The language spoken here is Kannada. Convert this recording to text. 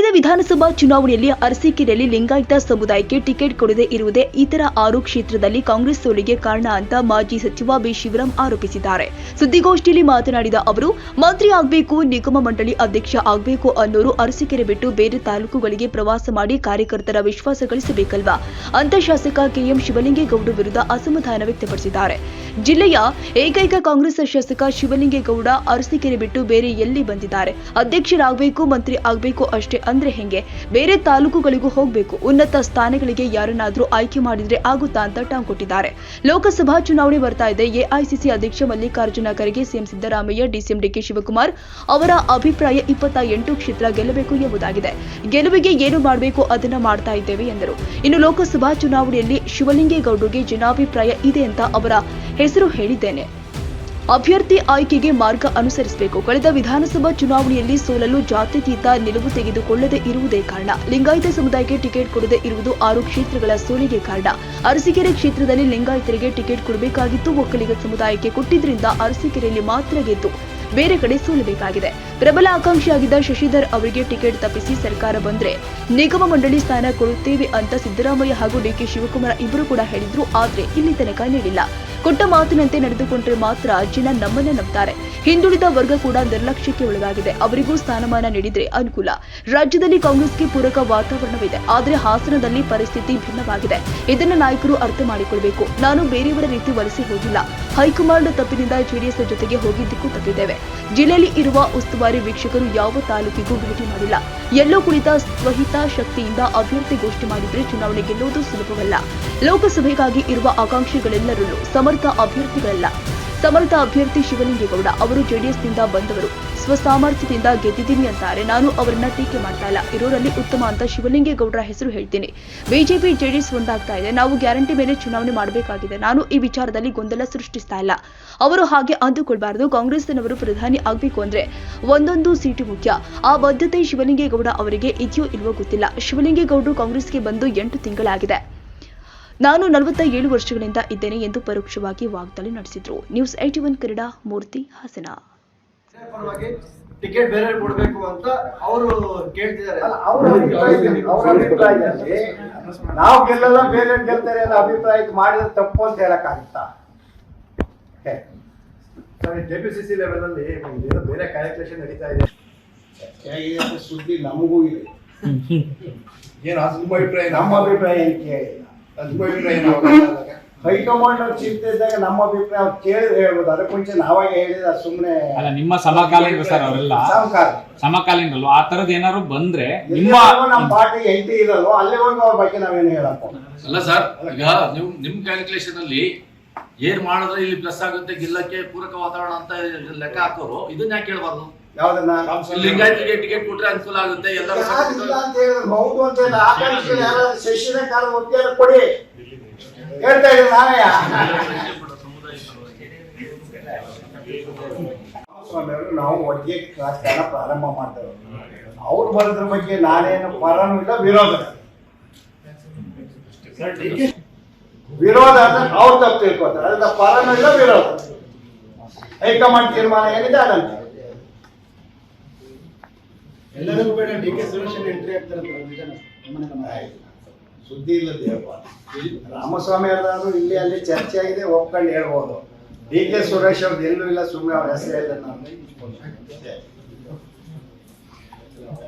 ಕಳೆದ ವಿಧಾನಸಭಾ ಚುನಾವಣೆಯಲ್ಲಿ ಅರಸೀಕೆರೆಯಲ್ಲಿ ಲಿಂಗಾಯತ ಸಮುದಾಯಕ್ಕೆ ಟಿಕೆಟ್ ಕೊಡದೇ ಇರುವುದೇ ಇತರ 6 ಕ್ಷೇತ್ರದಲ್ಲಿ ಕಾಂಗ್ರೆಸ್ ಸೋಲಿಗೆ ಕಾರಣ ಅಂತ ಮಾಜಿ ಸಚಿವ ಬಿ ಶಿವರಾಂ ಆರೋಪಿಸಿದ್ದಾರೆ. ಸುದ್ದಿಗೋಷ್ಠಿಯಲ್ಲಿ ಮಾತನಾಡಿದ ಅವರು, ಮಂತ್ರಿ ಆಗಬೇಕು, ನಿಗಮ ಮಂಡಳಿ ಅಧ್ಯಕ್ಷ ಆಗಬೇಕು ಅನ್ನೋರು ಅರಸೀಕೆರೆ ಬಿಟ್ಟು ಬೇರೆ ತಾಲೂಕುಗಳಿಗೆ ಪ್ರವಾಸ ಮಾಡಿ ಕಾರ್ಯಕರ್ತರ ವಿಶ್ವಾಸ ಗಳಿಸಬೇಕಲ್ವಾ ಅಂತ ಶಾಸಕ ಕೆಎಂ ಶಿವಲಿಂಗೇಗೌಡ ವಿರುದ್ಧ ಅಸಮಾಧಾನ ವ್ಯಕ್ತಪಡಿಸಿದ್ದಾರೆ. ಜಿಲ್ಲೆಯ ಏಕೈಕ ಕಾಂಗ್ರೆಸ್ ಶಾಸಕ ಶಿವಲಿಂಗೇಗೌಡ ಅರಸೀಕೆರೆ ಬಿಟ್ಟು ಬೇರೆ ಎಲ್ಲಿ ಬಂದಿದ್ದಾರೆ? ಅಧ್ಯಕ್ಷರಾಗಬೇಕು, ಮಂತ್ರಿ ಆಗಬೇಕು ಅಷ್ಟೇ ಅಂದ್ರೆ ಹೆಂಗೆ? ಬೇರೆ ತಾಲೂಕುಗಳಿಗೂ ಹೋಗಬೇಕು, ಉನ್ನತ ಸ್ಥಾನಗಳಿಗೆ ಯಾರನ್ನಾದ್ರೂ ಆಯ್ಕೆ ಮಾಡಿದ್ರೆ ಆಗುತ್ತಾ ಅಂತ ಟಾಂಗ್ ಕೊಟ್ಟಿದ್ದಾರೆ. ಲೋಕಸಭಾ ಚುನಾವಣೆ ಬರ್ತಾ ಇದೆ. ಎಐಸಿಸಿ ಅಧ್ಯಕ್ಷ Mallikarjun Kharge, CM Siddaramaiah, DCM DK Shivakumar ಅವರ ಅಭಿಪ್ರಾಯ 28 ಕ್ಷೇತ್ರ ಗೆಲ್ಲಬೇಕು ಎಂಬುದಾಗಿದೆ. ಗೆಲುವಿಗೆ ಏನು ಮಾಡಬೇಕು ಅದನ್ನ ಮಾಡ್ತಾ ಇದ್ದೇವೆ ಎಂದರು. ಇನ್ನು ಲೋಕಸಭಾ ಚುನಾವಣೆಯಲ್ಲಿ ಶಿವಲಿಂಗೇಗೌಡರಿಗೆ ಜನಾಭಿಪ್ರಾಯ ಇದೆ ಅಂತ ಅವರ ಹೆಸರು ಹೇಳಿದ್ದೇನೆ. ಅಭ್ಯರ್ಥಿ ಆಯ್ಕೆಗೆ ಮಾರ್ಗ ಅನುಸರಿಸಬೇಕು. ಕಳೆದ ವಿಧಾನಸಭಾ ಚುನಾವಣೆಯಲ್ಲಿ ಸೋಲಲು ಜಾತ್ಯತೀತ ನಿಲುವು ತೆಗೆದುಕೊಳ್ಳದೇ ಇರುವುದೇ ಕಾರಣ. ಲಿಂಗಾಯತ ಸಮುದಾಯಕ್ಕೆ ಟಿಕೆಟ್ ಕೊಡದೇ ಇರುವುದು 6 ಕ್ಷೇತ್ರಗಳ ಸೋಲಿಗೆ ಕಾರಣ. ಅರಸೀಕೆರೆ ಕ್ಷೇತ್ರದಲ್ಲಿ ಲಿಂಗಾಯತರಿಗೆ ಟಿಕೆಟ್ ಕೊಡಬೇಕಾಗಿತ್ತು. ಒಕ್ಕಲಿಗ ಸಮುದಾಯಕ್ಕೆ ಕೊಟ್ಟಿದ್ರಿಂದ ಅರಸೀಕೆರೆಯಲ್ಲಿ ಮಾತ್ರ ಗೆದ್ದು ಬೇರೆ ಕಡೆ ಸೋಲಬೇಕಾಗಿದೆ. ಪ್ರಬಲ ಆಕಾಂಕ್ಷಿಯಾಗಿದ್ದ ಶಶಿಧರ್ ಅವರಿಗೆ ಟಿಕೆಟ್ ತಪ್ಪಿಸಿ ಸರ್ಕಾರ ಬಂದ್ರೆ ನಿಗಮ ಮಂಡಳಿ ಸ್ಥಾನ ಕೊಡುತ್ತೇವೆ ಅಂತ ಸಿದ್ದರಾಮಯ್ಯ ಹಾಗೂ ಡಿಕೆ ಶಿವಕುಮಾರ್ ಇಬ್ಬರು ಕೂಡ ಹೇಳಿದ್ರು. ಆದ್ರೆ ಇಲ್ಲಿ ತನಕ ನೀಡಿಲ್ಲ. ಕೊಟ್ಟ ಮಾತಿನಂತೆ ನಡೆದುಕೊಂಡ್ರೆ ಮಾತ್ರ ಜನ ನಮ್ಮನ್ನ ನಂಬ್ತಾರೆ. ಹಿಂದುಳಿದ ವರ್ಗ ಕೂಡ ನಿರ್ಲಕ್ಷ್ಯಕ್ಕೆ ಒಳಗಾಗಿದೆ. ಅವರಿಗೂ ಸ್ಥಾನಮಾನ ನೀಡಿದ್ರೆ ಅನುಕೂಲ. ರಾಜ್ಯದಲ್ಲಿ ಕಾಂಗ್ರೆಸ್ಗೆ ಪೂರಕ ವಾತಾವರಣವಿದೆ. ಆದ್ರೆ ಹಾಸನದಲ್ಲಿ ಪರಿಸ್ಥಿತಿ ಭಿನ್ನವಾಗಿದೆ. ಇದನ್ನ ನಾಯಕರು ಅರ್ಥ ಮಾಡಿಕೊಳ್ಬೇಕು. ನಾನು ಬೇರೆಯವರ ರೀತಿ ವಲಸೆ ಹೋಗಿಲ್ಲ. ಹೈಕಮಾಂಡ್ ತಪ್ಪಿನಿಂದ ಜೆಡಿಎಸ್ ಜೊತೆಗೆ ಹೋಗಿದ್ದಕ್ಕೂ ತಪ್ಪಿದ್ದೇವೆ. ಜಿಲ್ಲೆಯಲ್ಲಿ ಇರುವ ಉಸ್ತುವಾರಿ ವೀಕ್ಷಕರು ಯಾವ ತಾಲೂಕಿಗೂ ಭೇಟಿ ಮಾಡಿಲ್ಲ. ಎಲ್ಲೋ ಕುಳಿತ ಸ್ವಹಿತ ಶಕ್ತಿಯಿಂದ ಅಭ್ಯರ್ಥಿ ಘೋಷಣೆ ಮಾಡಿದ್ರೆ ಚುನಾವಣೆ ಗೆಲ್ಲುವುದು ಸುಲಭವಲ್ಲ. ಲೋಕಸಭೆಗಾಗಿ ಇರುವ ಆಕಾಂಕ್ಷಿಗಳೆಲ್ಲರಲ್ಲೂ ಸಮರ್ಥ ಅಭ್ಯರ್ಥಿಗಳಲ್ಲ. ಸಮರ್ಥ ಅಭ್ಯರ್ಥಿ ಶಿವಲಿಂಗೇಗೌಡ ಅವರು ಜೆಡಿಎಸ್ನಿಂದ ಬಂದವರು. ಸ್ವಸಾಮರ್ಥ್ಯದಿಂದ ಗೆದ್ದಿದ್ದೀನಿ ಅಂತಾರೆ. ನಾನು ಅವರನ್ನ ಟೀಕೆ ಮಾಡ್ತಾ ಇಲ್ಲ. ಇರೋರಲ್ಲಿ ಉತ್ತಮ ಅಂತ ಶಿವಲಿಂಗೇಗೌಡರ ಹೆಸರು ಹೇಳ್ತೀನಿ. ಬಿಜೆಪಿ ಜೆಡಿಎಸ್ ಒಂದಾಗ್ತಾ ಇದೆ. ನಾವು ಗ್ಯಾರಂಟಿ ಮೇಲೆ ಚುನಾವಣೆ ಮಾಡಬೇಕಾಗಿದೆ. ನಾನು ಈ ವಿಚಾರದಲ್ಲಿ ಗೊಂದಲ ಸೃಷ್ಟಿಸ್ತಾ ಇಲ್ಲ. ಅವರು ಹಾಗೆ ಅಂದುಕೊಳ್ಬಾರದು. ಕಾಂಗ್ರೆಸ್ನವರು ಪ್ರಧಾನಿ ಆಗಬೇಕು ಅಂದ್ರೆ 1 ಸೀಟು ಮುಖ್ಯ. ಆ ಬದ್ಧತೆ ಶಿವಲಿಂಗೇಗೌಡ ಅವರಿಗೆ ಇದೆಯೋ ಇಲ್ವೋ ಗೊತ್ತಿಲ್ಲ. ಶಿವಲಿಂಗೇಗೌಡರು ಕಾಂಗ್ರೆಸ್ಗೆ ಬಂದು 8 ತಿಂಗಳಾಗಿದೆ. ನಾನು 47 ವರ್ಷಗಳಿಂದ ಇದ್ದೇನೆ ಎಂದು ಪರೋಕ್ಷವಾಗಿ ವಾಗ್ದಾಳಿ ನಡೆಸಿದ್ರು. ನ್ಯೂಸ್ 81 ಕನ್ನಡ, ಮೂರ್ತಿ, ಹಾಸನ. ಟಿಕೆಟ್ ಬೇರೆ ಕೊಡಬೇಕು ಅಂತ ಅವರು ಕೇಳ್ತಿದ್ದಾರೆ. ನಾವು ಗೆಲ್ಲಲ್ಲ, ಬೇರೆ ಗೆಲ್ತಾರೆ ಅನ್ನೋ ಅಭಿಪ್ರಾಯ ಮಾಡಿದ್ರೆ ತಪ್ಪು ಅಂತ ಹೇಳಕ್ಕಾಗುತ್ತಾ? JPCC ಲೆವೆಲ್ ಅಲ್ಲಿ ಬೇರೆ ಕ್ಯಾಲ್ಕುಲೇಷನ್ ನಡೀತಾ ಇದೆ. ಸುದ್ದಿ ನಮಗೂ ಇದೆ. ಏನು ಅಭಿಪ್ರಾಯ? ನಮ್ಮ ಅಭಿಪ್ರಾಯ ಏನು ಕೇಳಿಲ್ಲ. ಹೈಕಮಾಂಡ್ ಅವ್ರು ಚಿಂತೆ ಇದ್ದಾಗ ನಮ್ಮ ಅಭಿಪ್ರಾಯ ಅವ್ರು ಕೇಳಿದ್ರೆ ಹೇಳ್ಬೋದು. ಅದಕ್ಕೆ ಮುಂಚೆ ನಾವಾಗ ಹೇಳಿದ್ರೆ ಸುಮ್ಮನೆ ಅಲ್ಲ. ನಿಮ್ಮ ಸಮಕಾಲೀನ ಸರ್, ಅವರೆಲ್ಲ ಸಮಕಾಲೀನರು. ಆ ತರದ್ ಏನಾದ್ರು ಬಂದ್ರೆ ನಮ್ಮ ಪಾರ್ಟಿಗೆ ಎಂಟಿ ಇರಲ್ವೋ ಅಲ್ಲಿ ಹೋಗಿ ಅವ್ರ ಬಗ್ಗೆ ನಾವೇನು ಹೇಳಪ್ಪ ಅಲ್ಲ ಸರ್. ಈಗ ನಿಮ್ ಕ್ಯಾಲ್ಕುಲೇಷನ್ ಅಲ್ಲಿ ಏನ್ ಮಾಡಿದ್ರೆ ಇಲ್ಲಿ ಪ್ಲಸ್ ಆಗುತ್ತೆ, ಗಿಲ್ಲಕ್ಕೆ ಪೂರಕ ವಾತಾವರಣ ಅಂತ ಲೆಕ್ಕ ಹಾಕೋರು. ಇದನ್ನ ಯಾಕೆ ಕೇಳಬಾರ್ದು? ಯಾವ್ದನ್ನ? ಲಿಂಗಾಯತಿಗೆ ಟಿಕೆಟ್ ಕೊಟ್ರೆ ಅನುಕೂಲ ಆಗುತ್ತೆ ಎಲ್ಲರೂ ಹೌದು ಅಂತ ಶಶಿನ ಕಾಲ ಒಟ್ಟಿಗೆ ಕೊಡಿ ಹೇಳ್ತಾ ಇದ್ದೀನಿ ನಾನೇ. ನಾವು ಒಟ್ಟಿಗೆ ರಾಜಕಾರಣ ಪ್ರಾರಂಭ ಮಾಡ್ತೇವೆ. ಅವ್ರು ಬರೋದ್ರ ಬಗ್ಗೆ ನಾನೇನು ಪರನೂ ಇಲ್ಲ, ವಿರೋಧ ಅಂದ್ರೆ ಅವ್ರು ತಪ್ಪು ತಿಳ್ಕೊತಾರೆ. ಅದರಿಂದ ಪರನೂ ಇಲ್ಲ, ವಿರೋಧ. ಹೈಕಮಾಂಡ್ ತೀರ್ಮಾನ ಏನಿದೆ ಅದಂತೆ. ಎಲ್ಲರಿಗೂ ಬೇಡ. DK ಸುರೇಶ್ ಎಂಟ್ರಿ ಆಗ್ತಾರೆ. ಸುದ್ದಿ ಇಲ್ಲದೇಪ್ಪ. ರಾಮಸ್ವಾಮಿ ಅವರಾದ್ರು ಇಲ್ಲಿ ಅಲ್ಲಿ ಚರ್ಚೆ ಆಗಿದೆ, ಒಪ್ಕೊಂಡು ಹೇಳ್ಬೋದು. DK ಸುರೇಶ್ ಅವ್ರದ್ದು ಎಲ್ಲೂ ಇಲ್ಲ, ಸುಮ್ಮನೆ ಅವ್ರ ಹೆಸರು ಹೇಳಿದ್ರೆ ನಾವು